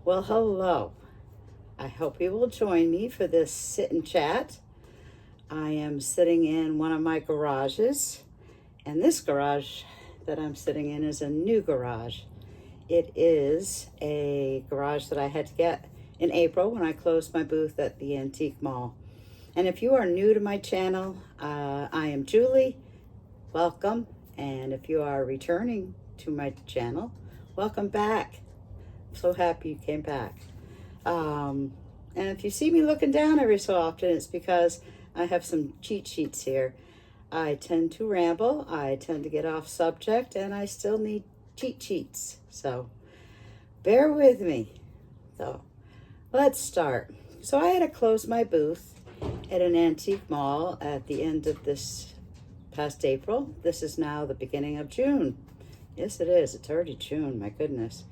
Well, hello. I hope you will join me for this sit and chat. I am sitting in one of my garages, and this garage that I'm sitting in is a new garage. It is a garage that I had to get in April when I closed my booth at the Antique Mall. And if you are new to my channel, I am Julie. Welcome. And if you are returning to my channel, welcome back. I'm so happy you came back. And if you see me looking down every so often, it's because I have some cheat sheets here. I tend to ramble, I tend to get off subject, and I still need cheat sheets. So bear with me. So let's start. So I had to close my booth at an antique mall at the end of this past April. This is now the beginning of June. Yes, it is. It's already June, my goodness.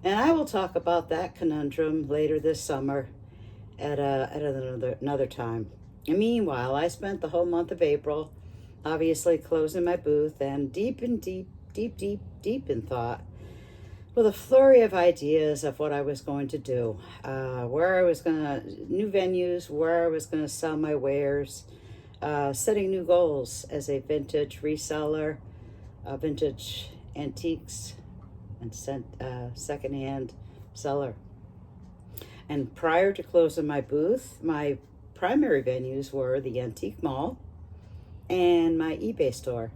And I will talk about that conundrum later this summer at another time. And meanwhile, I spent the whole month of April obviously closing my booth and deep in thought with a flurry of ideas of what I was going to do, where I was going to, new venues, where I was going to sell my wares, setting new goals as a vintage reseller, vintage antiques, and secondhand seller. And prior to closing my booth, my primary venues were the Antique Mall and my eBay store,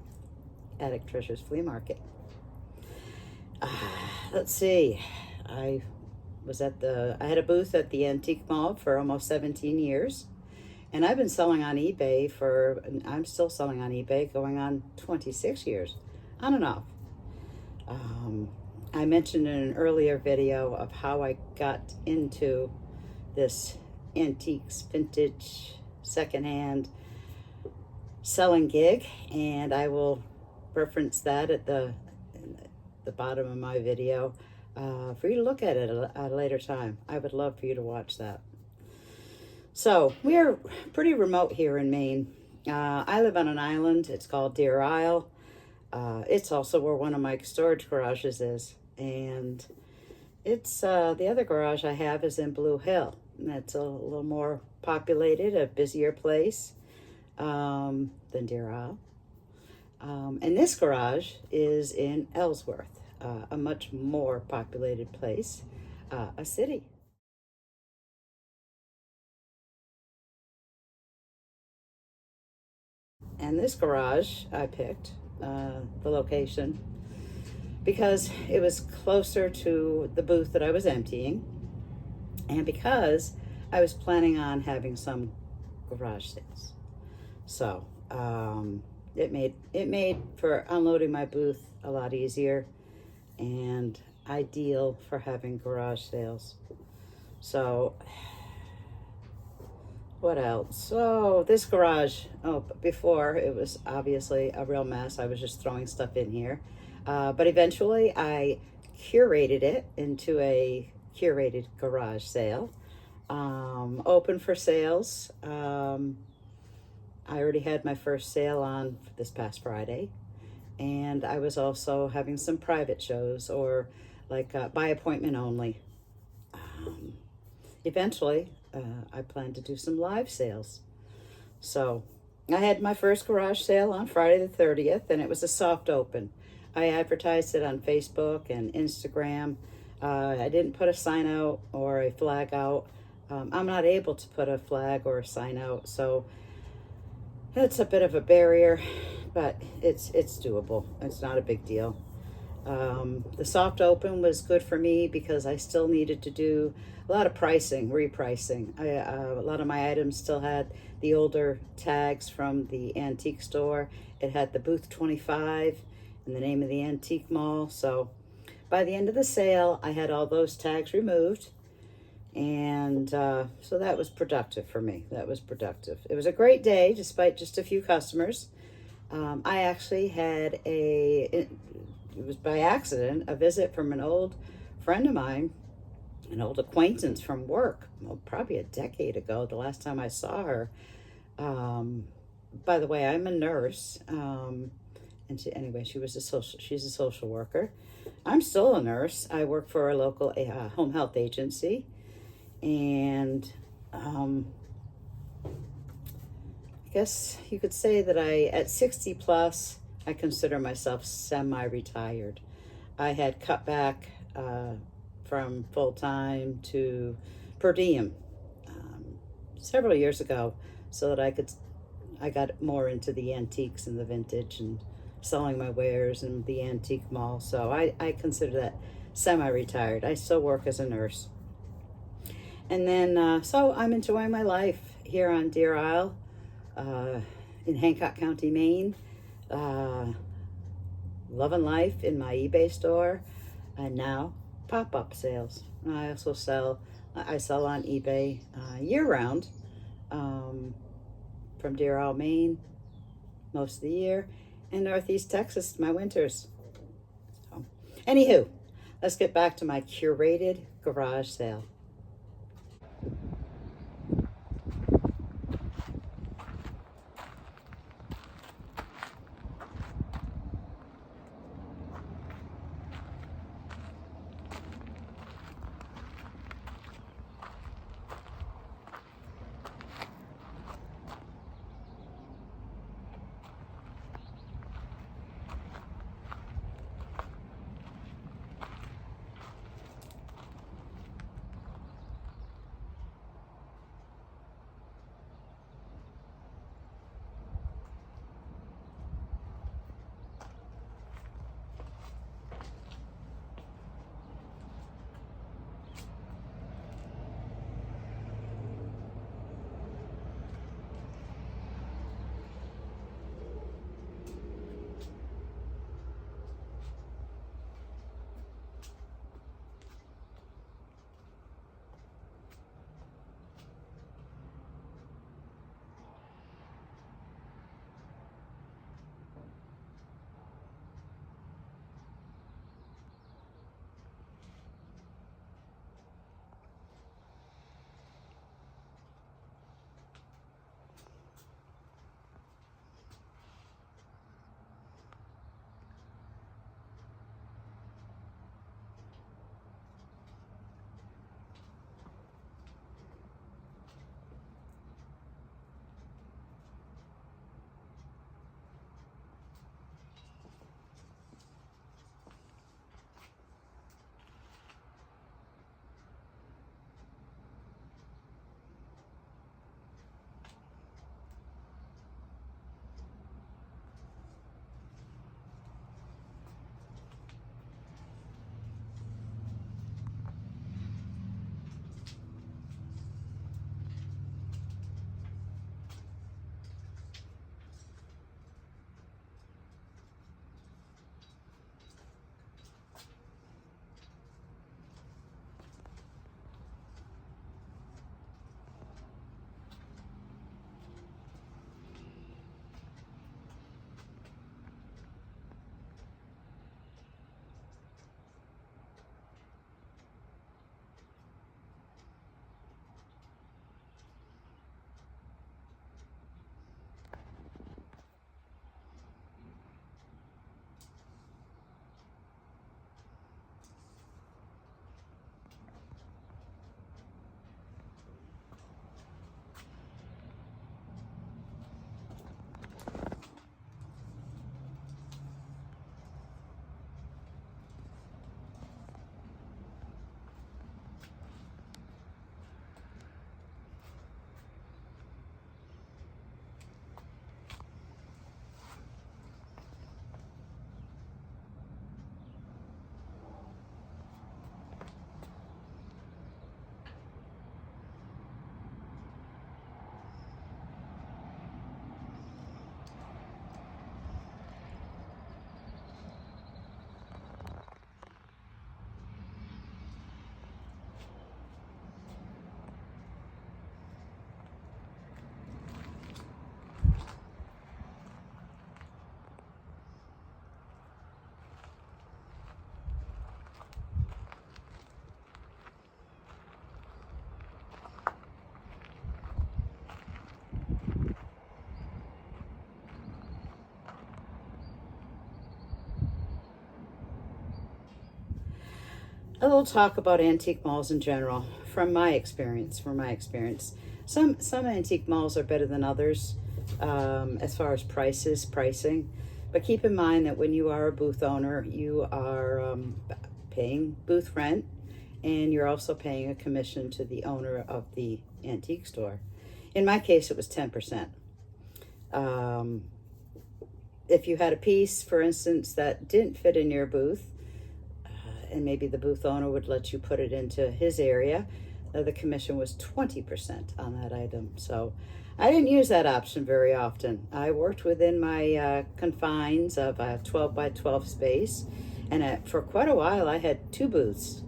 Attic Treasures Flea Market. Let's see, I had a booth at the Antique Mall for almost 17 years. And I've been selling on eBay I'm still selling on eBay going on 26 years, on and off. I mentioned in an earlier video of how I got into this antiques, vintage, secondhand selling gig, and I will reference that at the bottom of my video for you to look at it at a later time. I would love for you to watch that. So we are pretty remote here in Maine. I live on an island. It's called Deer Isle. It's also where one of my storage garages is. And it's the other garage I have is in Blue Hill. And that's a little more populated, a busier place than Deer Isle. And this garage is in Ellsworth, a much more populated place, a city. And this garage I picked, the location, because it was closer to the booth that I was emptying, and because I was planning on having some garage sales. So it made for unloading my booth a lot easier and ideal for having garage sales. So what else? So this garage, before it was obviously a real mess. I was just throwing stuff in here. But eventually I curated it into a curated garage sale. Open for sales. I already had my first sale on this past Friday. And I was also having some private shows or like by appointment only. Eventually, I plan to do some live sales. So I had my first garage sale on Friday the 30th, and it was a soft open. I advertised it on Facebook and Instagram. I didn't put a sign out or a flag out. I'm not able to put a flag or a sign out, so that's a bit of a barrier, but it's doable. It's not a big deal. The soft open was good for me because I still needed to do a lot of repricing. A lot of my items still had the older tags from the antique store. It had the booth 25 and the name of the antique mall. So by the end of the sale, I had all those tags removed. And so that was productive for me. That was productive. It was a great day, despite just a few customers. I actually had it was by accident, a visit from an old friend of mine, an old acquaintance from work, probably a decade ago, the last time I saw her. By the way, I'm a nurse, and she's a social worker. I'm still a nurse. I work for a local home health agency, and I guess you could say that at 60 plus, I consider myself semi-retired. I had cut back from full-time to per diem several years ago so that I got more into the antiques and the vintage and selling my wares in the antique mall. So I consider that semi-retired. I still work as a nurse. And then, so I'm enjoying my life here on Deer Isle in Hancock County, Maine. Loving life in my eBay store. And now pop-up sales. I also sell on eBay year-round from Deer Isle, Maine, most of the year, and Northeast Texas, my winters. So, anywho, let's get back to my curated garage sale. a little talk about antique malls in general from my experience. Some antique malls are better than others as far as pricing. But keep in mind that when you are a booth owner, you are paying booth rent, and you're also paying a commission to the owner of the antique store. In my case, it was 10%. If you had a piece, for instance, that didn't fit in your booth, and maybe the booth owner would let you put it into his area, the commission was 20% on that item. So I didn't use that option very often. I worked within my confines of a 12 by 12 space, and for quite a while I had two booths.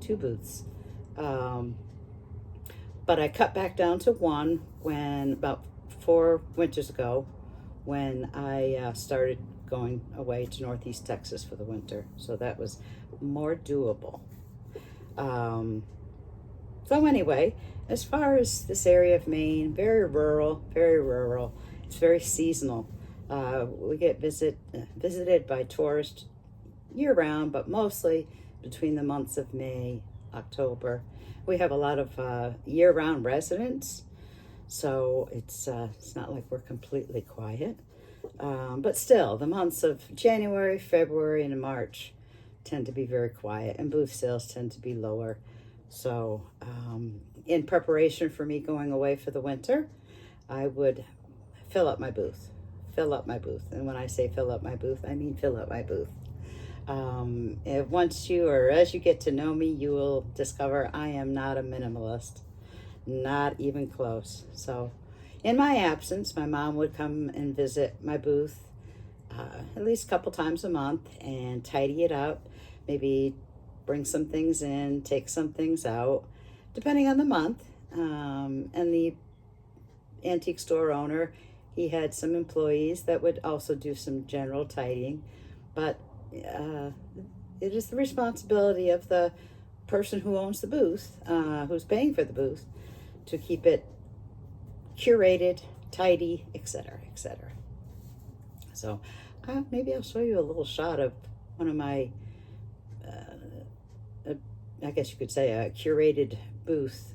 But I cut back down to one when about 4 winters ago, when I started going away to Northeast Texas for the winter. So that was more doable. So anyway, as far as this area of Maine, very rural. It's very seasonal. We get visited by tourists year round, but mostly between the months of May, October. We have a lot of year-round residents, so it's not like we're completely quiet. But still, the months of January, February, and March tend to be very quiet, and booth sales tend to be lower. So in preparation for me going away for the winter, I would fill up my booth. And when I say fill up my booth, I mean fill up my booth. As you get to know me, you will discover I am not a minimalist, not even close. So in my absence, my mom would come and visit my booth at least a couple times a month and tidy it up, maybe bring some things in, take some things out, depending on the month. And the antique store owner, he had some employees that would also do some general tidying, but it is the responsibility of the person who owns the booth, who's paying for the booth, to keep it curated, tidy, etc., etc. So maybe I'll show you a little shot of one of my, I guess you could say, a curated booth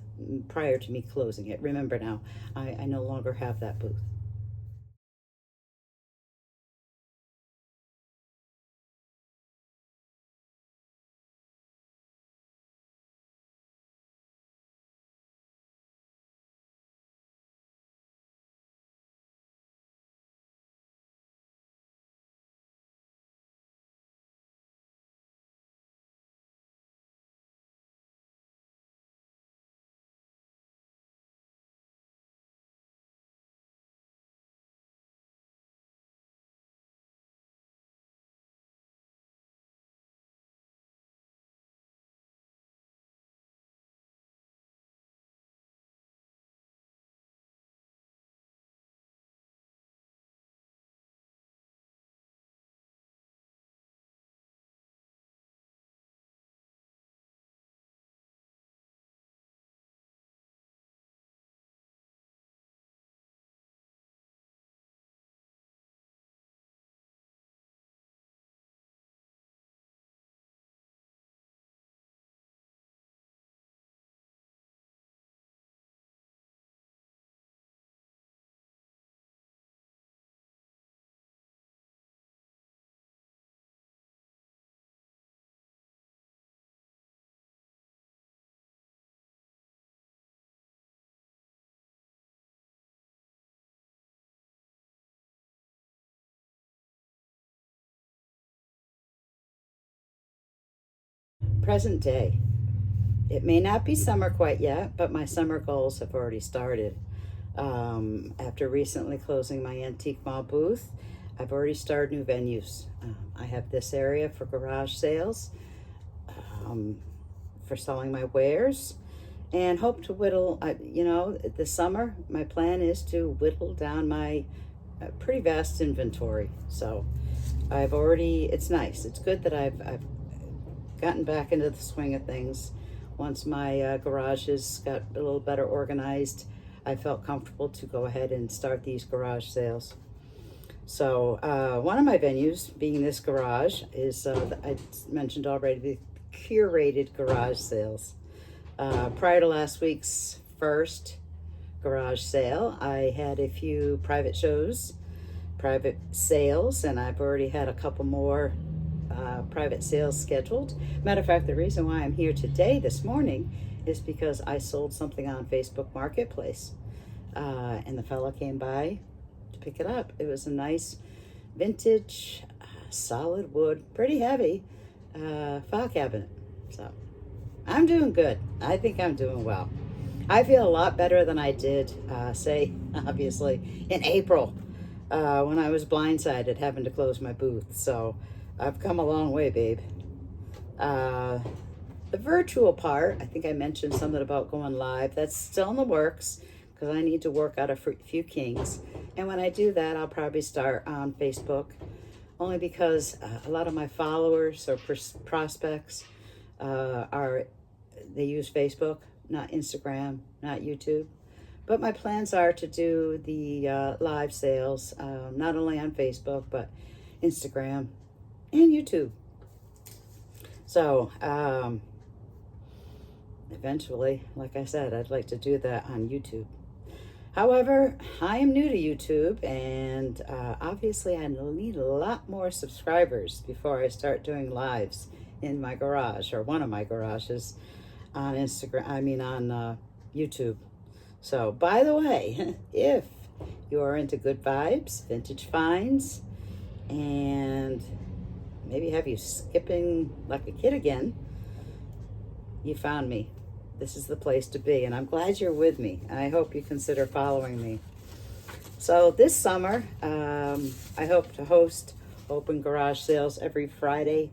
prior to me closing it. Remember now, I no longer have that booth. Present day. It may not be summer quite yet, but my summer goals have already started. After recently closing my antique mall booth, I've already started new venues. I have this area for garage sales, for selling my wares, and hope to whittle, this summer, my plan is to whittle down my pretty vast inventory. So it's nice. It's good that I've gotten back into the swing of things. Once my garages got a little better organized, I felt comfortable to go ahead and start these garage sales. So one of my venues, being this garage, is I mentioned already curated garage sales. Prior to last week's first garage sale, I had a few private sales, and I've already had a couple more private sales scheduled. Matter of fact, the reason why I'm here today, this morning, is because I sold something on Facebook Marketplace, and the fella came by to pick it up. It was a nice vintage, solid wood, pretty heavy file cabinet. So I'm doing good. I think I'm doing well. I feel a lot better than I did, say, obviously, in April, when I was blindsided having to close my booth. So I've come a long way, babe. The virtual part, I think I mentioned something about going live. That's still in the works because I need to work out a few kinks. And when I do that, I'll probably start on Facebook, only because a lot of my followers or prospects they use Facebook, not Instagram, not YouTube. But my plans are to do the live sales, not only on Facebook, but Instagram and YouTube. So eventually, like I said, I'd like to do that on YouTube. However, I am new to YouTube, and obviously I need a lot more subscribers before I start doing lives in my garage, or one of my garages, on on YouTube. So, by the way, if you are into good vibes, vintage finds, and maybe have you skipping like a kid again, you found me. This is the place to be, and I'm glad you're with me. I hope you consider following me. So this summer, I hope to host open garage sales every Friday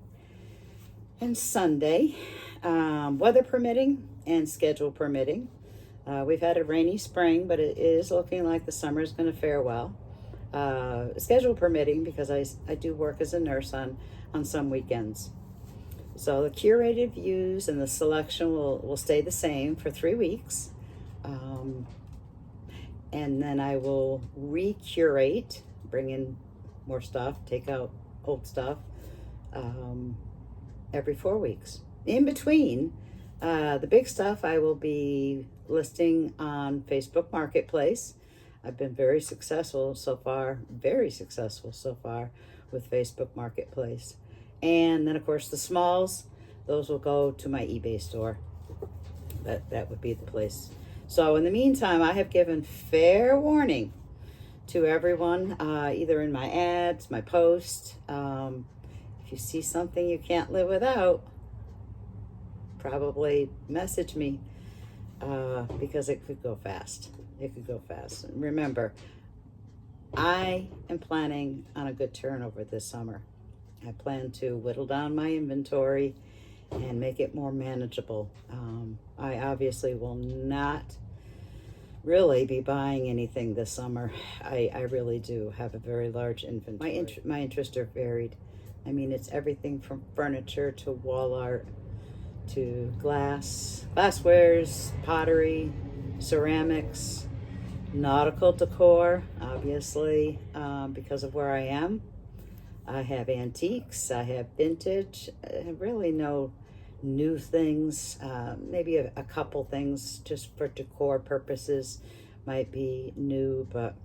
and Sunday, weather permitting and schedule permitting. We've had a rainy spring, but it is looking like the summer is going to fare well. Schedule permitting, because I do work as a nurse on some weekends. So the curated views and the selection will stay the same for 3 weeks. And then I will re-curate, bring in more stuff, take out old stuff, every 4 weeks. In between, the big stuff I will be listing on Facebook Marketplace. I've been very successful so far with Facebook Marketplace. And then, of course, the smalls, those will go to my eBay store. That would be the place. So in the meantime, I have given fair warning to everyone, either in my ads, my posts. If you see something you can't live without, probably message me, because it could go fast. It could go fast. And remember, I am planning on a good turnover this summer. I plan to whittle down my inventory and make it more manageable. I obviously will not really be buying anything this summer. I really do have a very large inventory. My interests are varied. I mean, it's everything from furniture to wall art to glasswares, pottery, ceramics, nautical decor, obviously, because of where I am. I have antiques, I have vintage, really no new things, maybe a couple things just for decor purposes might be new, but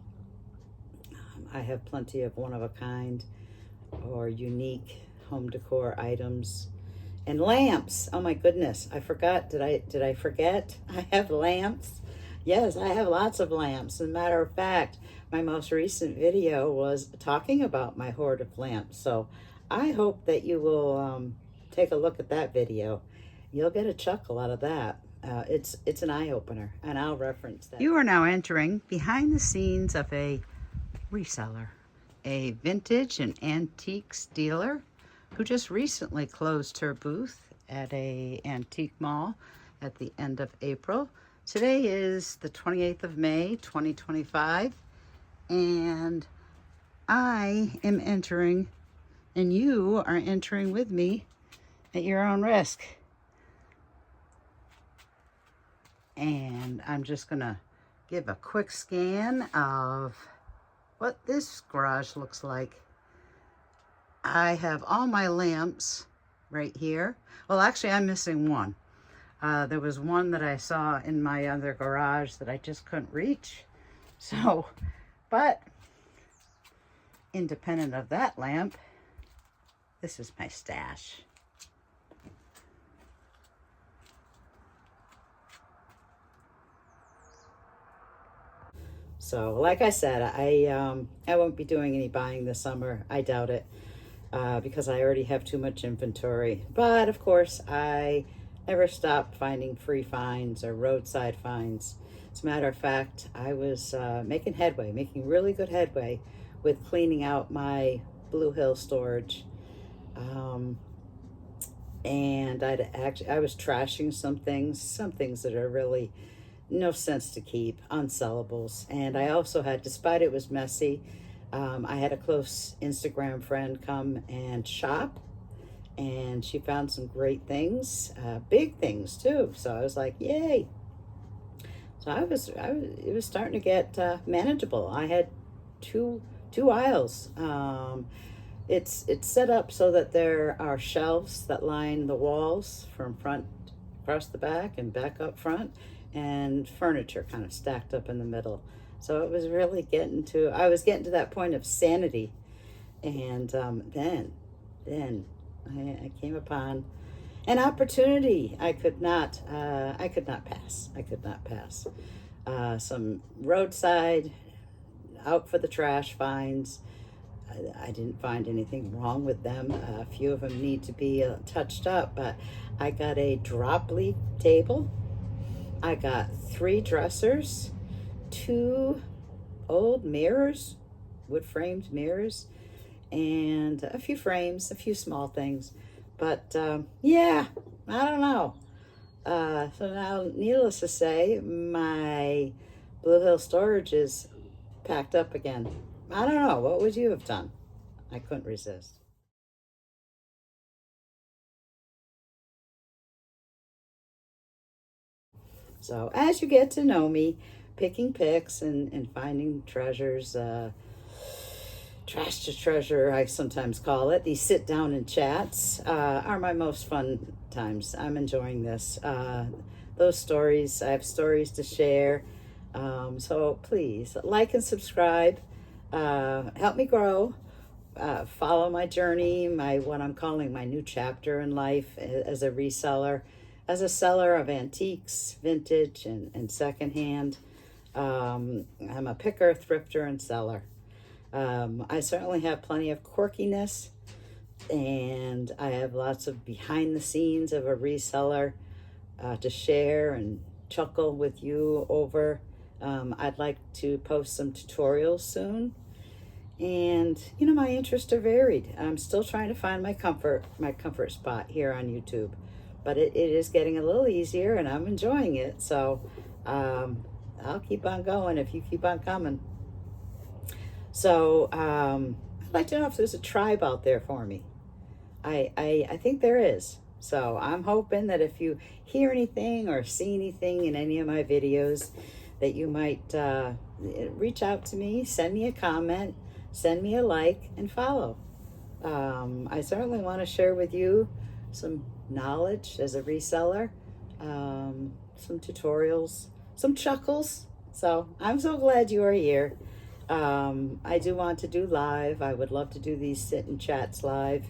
I have plenty of one-of-a-kind or unique home decor items. And lamps, oh my goodness, I forgot, did I forget? I have lamps. Yes, I have lots of lamps. As a matter of fact, my most recent video was talking about my hoard of lamps. So I hope that you will take a look at that video. You'll get a chuckle out of that. It's an eye-opener, and I'll reference that. You are now entering behind the scenes of a reseller, a vintage and antiques dealer who just recently closed her booth at a antique mall at the end of April. Today is the 28th of May, 2025, and I am entering, and you are entering with me at your own risk. And I'm just gonna give a quick scan of what this garage looks like. I have all my lamps right here. Well, actually, I'm missing one. There was one that I saw in my other garage that I just couldn't reach. So, but independent of that lamp, this is my stash. So, like I said, I won't be doing any buying this summer. I doubt it, because I already have too much inventory. But of course, I never stop finding free finds or roadside finds. As a matter of fact, I was making really good headway with cleaning out my Blue Hill storage. And I was trashing some things that are really no sense to keep, unsellables. And I also had, despite it was messy, I had a close Instagram friend come and shop, and she found some great things, big things too. So I was like, yay. So it was starting to get manageable. I had two aisles. It's set up so that there are shelves that line the walls from front across the back and back up front, and furniture kind of stacked up in the middle. So it was really I was getting to that point of sanity. And then I came upon an opportunity I could not pass. Some roadside, out for the trash finds. I didn't find anything wrong with them. A few of them need to be touched up, but I got a drop leaf table. I got 3 dressers, 2 old mirrors, wood framed mirrors, and a few frames, a few small things. But yeah, I don't know. So now, needless to say, my Blue Hill storage is packed up again. I don't know. What would you have done? I couldn't resist. So as you get to know me, picking picks and finding treasures, trash to treasure, I sometimes call it. These sit down and chats are my most fun times. I'm enjoying this. Those stories, I have stories to share. So please like and subscribe. Help me grow. Follow my journey, what I'm calling my new chapter in life as a reseller, as a seller of antiques, vintage, and secondhand. I'm a picker, thrifter, and seller. I certainly have plenty of quirkiness, and I have lots of behind the scenes of a reseller to share and chuckle with you over. I'd like to post some tutorials soon. And my interests are varied. I'm still trying to find my comfort spot here on YouTube, but it is getting a little easier, and I'm enjoying it. So I'll keep on going if you keep on coming. So I'd like to know if there's a tribe out there for me. I think there is. So I'm hoping that if you hear anything or see anything in any of my videos, that you might reach out to me, send me a comment, send me a like, and follow. I certainly want to share with you some knowledge as a reseller, some tutorials, some chuckles. So I'm so glad you are here. I do want to do live. I would love to do these sit and chats live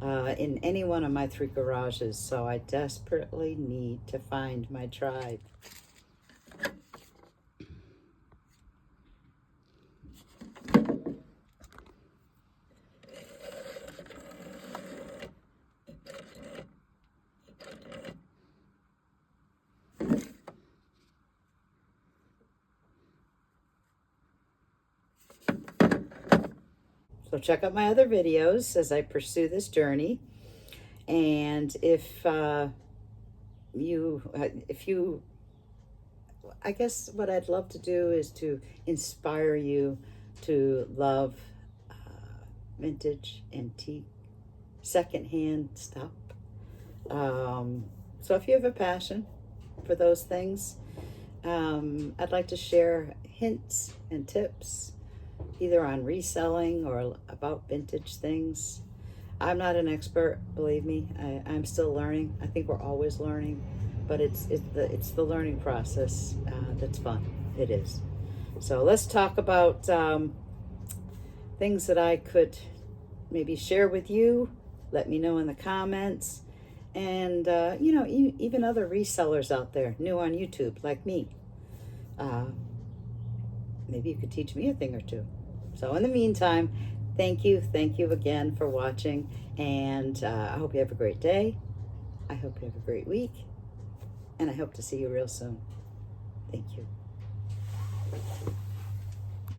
in any one of my 3 garages. So I desperately need to find my tribe. So check out my other videos as I pursue this journey. And if you, I guess what I'd love to do is to inspire you to love vintage, antique, secondhand stuff. So if you have a passion for those things, I'd like to share hints and tips either on reselling or about vintage things. I'm not an expert, believe me. I'm still learning. I think we're always learning, but it's the learning process that's fun. It is. So let's talk about things that I could maybe share with you. Let me know in the comments. And, even other resellers out there, new on YouTube, like me. Maybe you could teach me a thing or two. So in the meantime, thank you again for watching. And I hope you have a great day. I hope you have a great week. And I hope to see you real soon. Thank you.